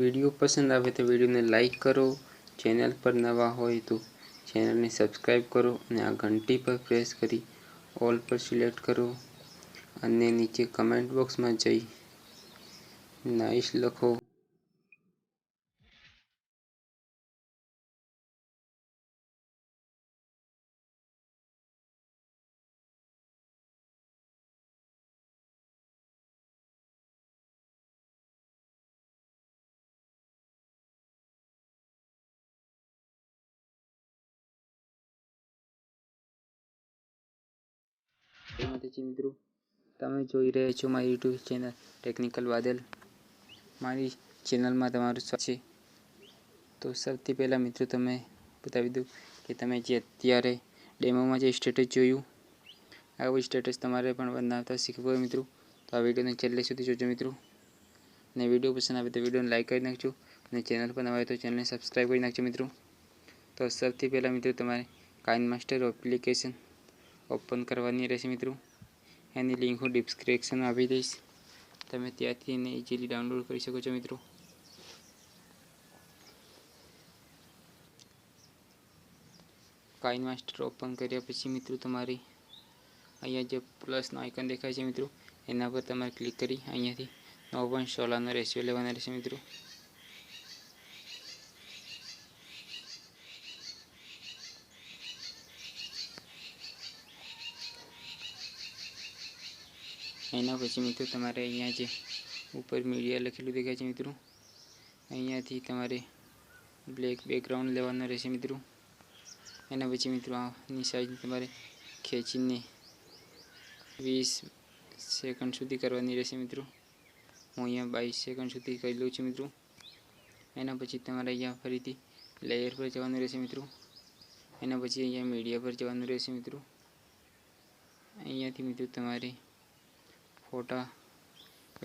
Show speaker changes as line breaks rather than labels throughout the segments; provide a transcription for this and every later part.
Video પસંદ આવે તો વિડીયોને લાઈક કરો, ચેનલ પર નવા હોય તો ચેનલને સબસ્ક્રાઈબ કરો અને આ ઘંટી પર પ્રેસ કરી ઓલ પર સિલેક્ટ કરો અને નીચે કમેન્ટ બોક્સમાં જઈ નાઈસ લખો. મિત્રો તમે જોઈ રહ્યા છો મારી યુટ્યુબ ચેનલ ટેકનિકલ વાદલ. મારી ચેનલમાં તમારું સ્વાગત છે. તો સૌથી પહેલાં મિત્રો તમે બતાવી દઉં કે તમે જે અત્યારે ડેમોમાં જે સ્ટેટસ જોયું, આવું સ્ટેટસ તમારે પણ બનાવતા શીખવું હોય મિત્રો તો આ વિડીયોને છેલ્લે સુધી જોજો મિત્રો. અને વિડીયો પસંદ આવે તો વિડીયોને લાઈક કરી નાખજો અને ચેનલ પર નવા હોય તો ચેનલને સબસ્ક્રાઈબ કરી નાખજો મિત્રો. તો સૌથી પહેલાં મિત્રો તમારે કાઇનમાસ્ટર એપ્લિકેશન ઓપન કરવાની રહેશે મિત્રો. એની લિંક હું ડિસ્ક્રિપ્શનમાં આપી દઈશ, તમે ત્યાંથી એને ઇઝીલી ડાઉનલોડ કરી શકો છો મિત્રો. કાઇનમાસ્ટર ઓપન કર્યા પછી મિત્રો તમારે અહીંયા જે પ્લસનો આઇકન દેખાય છે મિત્રો એના પર તમારે ક્લિક કરી અહીંયાથી 9.16નો રેશિયો લેવાના રહેશે મિત્રો. એના પછી મિત્રો તમારે અહીંયા જે ઉપર મીડિયા લખેલું દેખાય છે મિત્રો અહીંયાથી તમારે બ્લેક બેકગ્રાઉન્ડ લેવાનું રહેશે મિત્રો. એના પછી મિત્રો આની સાઈઝ તમારે ખેંચીને 20 સેકન્ડ સુધી કરવાની રહેશે મિત્રો. હું અહીંયા 22 સેકન્ડ સુધી કરી લઉં છું મિત્રો. એના પછી તમારે અહીંયા ફરીથી લેયર પર જવાનું રહેશે મિત્રો. એના પછી અહીંયા મીડિયા પર જવાનું રહેશે મિત્રો. અહીંયાથી મિત્રો તમારે ફોટા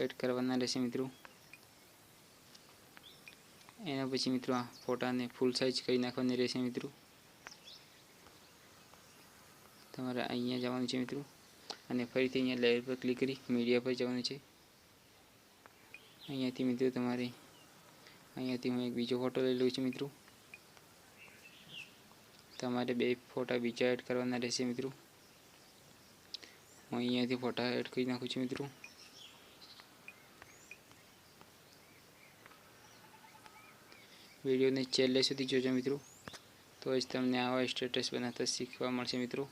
એડ કરવાના રહેશે મિત્રો. એના પછી મિત્રો આ ફોટાને ફૂલ સાઇઝ કરી નાખવાની રહેશે મિત્રો. તમારે અહીંયા જવાનું છે મિત્રો અને ફરીથી અહીંયા લેયર પર ક્લિક કરી મીડિયા પર જવાનું છે. અહીંયાથી મિત્રો તમારે અહીંયાથી હું એક બીજો ફોટો લઈ લઉં છું મિત્રો. તમારે 2 ફોટા બીજા એડ કરવાના રહેશે મિત્રો. હું અહીંયાથી ફોટા એડ કરી નાખું છું મિત્રો. વિડીયોને છેલ્લે સુધી જોજો મિત્રો, તો જ તમને આવા સ્ટેટસ બનાવતા શીખવા મળશે મિત્રો.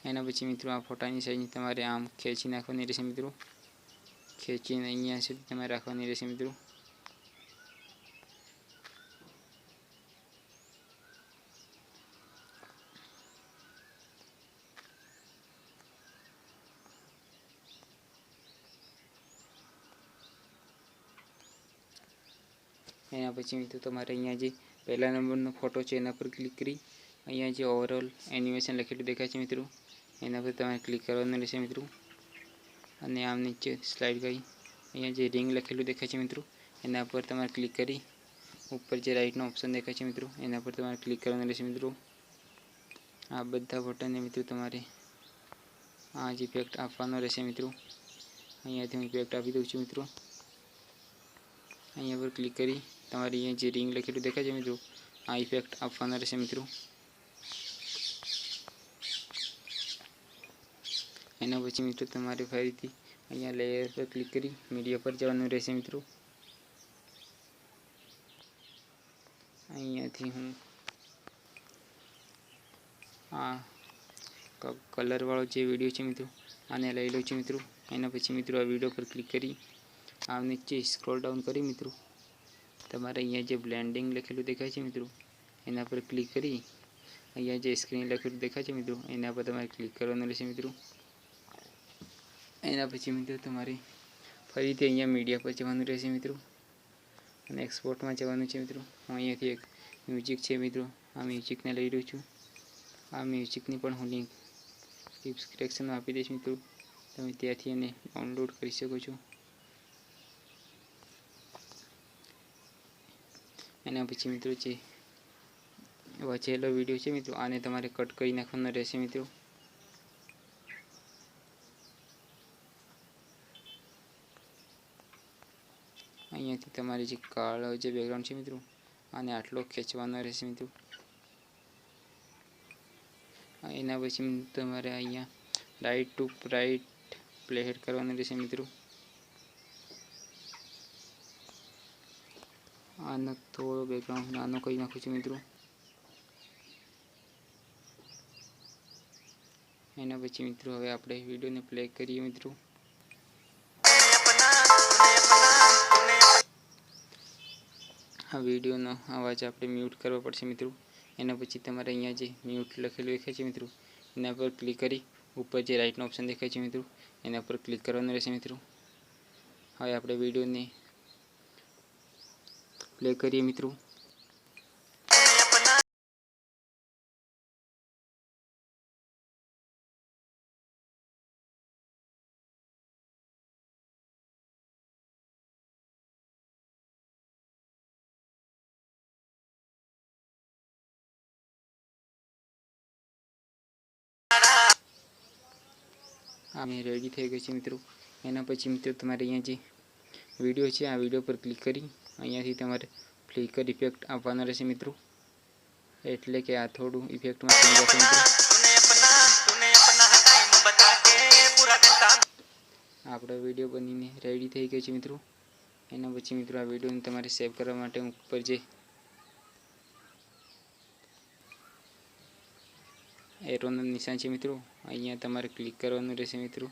એના પછી મિત્રો આ ફોટાની સાઈઝ તમારે આમ ખેંચી નાખવાની રહેશે મિત્રો. ખેંચીને અહીંયા સુધી તમારે રાખવાની રહેશે મિત્રો. એના પછી મિત્રો તમારે અહીંયા જે પહેલા નંબરનો ફોટો છે એના પર ક્લિક કરી અહીંયા જે ઓવરઓલ એનિમેશન લખેલું દેખાય છે મિત્રો એના પર તમારે ક્લિક કરવાનું રહેશે મિત્રો. અને આમ નીચે સ્લાઇડ કરી અહીંયા જે રિંગ લખેલું દેખાય છે મિત્રો એના પર તમારે ક્લિક કરી ઉપર જે રાઇટનો ઓપ્શન દેખાય છે મિત્રો એના પર તમારે ક્લિક કરવાનું રહેશે મિત્રો. આ બધા બટનને મિત્રો તમારે આ જ ઇફેક્ટ આપવાનો રહેશે મિત્રો. અહીંયાથી હું ઇફેક્ટ આપી દઉં છું મિત્રો. અહીંયા પર ક્લિક કરી તમારે અહીંયા જે રિંગ લખેલું દેખાય છે મિત્રો આ ઇફેક્ટ આપવાનો રહેશે મિત્રો. એના પછી મિત્રો તમારે ફરીથી અહીંયા લેયર પર ક્લિક કરી મીડિયા પર જવાનું રહેશે મિત્રો. અહીંયાથી હું આ કલરવાળો જે વિડીયો છે મિત્રો આને લઈ લઉં છું મિત્રો. એના પછી મિત્રો આ વિડીયો પર ક્લિક કરી આ નીચે સ્ક્રોલ ડાઉન કરી મિત્રો તમારે અહીંયા જે બ્લેન્ડિંગ લખેલું દેખાય છે મિત્રો એના પર ક્લિક કરી અહીંયા જે સ્ક્રીન લખેલું દેખાય છે મિત્રો એના પર તમારે ક્લિક કરવાનું રહેશે મિત્રો. એના પછી મિત્રો તમારે ફરીથી અહીંયા મીડિયા પર જવાનું રહેશે મિત્રો અને એક્સપોર્ટમાં જવાનું છે મિત્રો. હું અહીંયાથી એક મ્યુઝિક છે મિત્રો આ મ્યુઝિકને લઈ રહ્યો છું. આ મ્યુઝિકની પણ હું લિંક ડિસ્ક્રિપ્શનમાં આપી દઈશ મિત્રો, તમે ત્યાંથી એને ડાઉનલોડ કરી શકો છો. એના પછી મિત્રો જે વચેલો વિડીયો છે મિત્રો આને તમારે કટ કરી નાખવાનો રહેશે મિત્રો. અહીંયાથી તમારે જે કાળો જે બેકગ્રાઉન્ડ છે મિત્રો આને આટલો ખેંચવાનો રહેશે મિત્રો. એના પછી તમારે અહીંયા રાઈટ ટુ રાઈટ પ્લે હેડ કરવાનું રહેશે મિત્રો. આનો થોડો બેકગ્રાઉન્ડ નાનો કરી નાખું છું મિત્રો. એના પછી મિત્રો હવે આપણે વિડીયોને પ્લે કરીએ મિત્રો. આ વિડીયોનો અવાજ આપણે મ્યુટ કરવો પડશે મિત્રો. એના પછી તમારે અહીંયા જે મ્યુટ લખેલું દેખાય છે મિત્રો એના પર ક્લિક કરી ઉપર જે રાઇટનો ઓપ્શન દેખાય છે મિત્રો એના પર ક્લિક કરવાનું રહેશે મિત્રો. હવે આપણે વિડીયોને પ્લે કરીએ મિત્રો. આ રેડી થઈ ગઈ છે મિત્રો. એના પછી મિત્રો તમારે અહીંયા જે વિડીયો છે આ વિડીયો પર ક્લિક કરી અહીંયાથી તમારે ફ્લિકર ઇફેક્ટ આપવાનો રહેશે મિત્રો. એટલે કે આ થોડું ઇફેક્ટમાં ચેન્જ થશે મિત્રો. આપણો વિડીયો બનીને રેડી થઈ ગયો છે મિત્રો. એના પછી મિત્રો આ વિડીયોને તમારે સેવ કરવા માટે ઉપર જે એરોનું નિશાન છે મિત્રો અહીંયા તમારે ક્લિક કરવાનું રહેશે મિત્રો.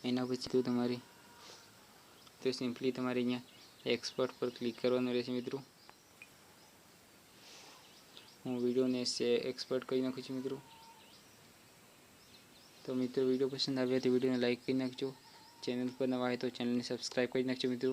એના પછી તો તમારે સિમ્પલી તમારે અહીંયા એક્સપોર્ટ પર ક્લિક કરવાનું રહેશે મિત્રો. હું વિડીયોને એક્સપોર્ટ કરી નાખું છું મિત્રો. તો મિત્રો વિડીયો પસંદ આવ્યો તો વિડીયોને લાઈક કરી નાખજો. ચેનલ પર નવા હોય તો ચેનલને સબસ્ક્રાઈબ કરી નાખજો મિત્રો.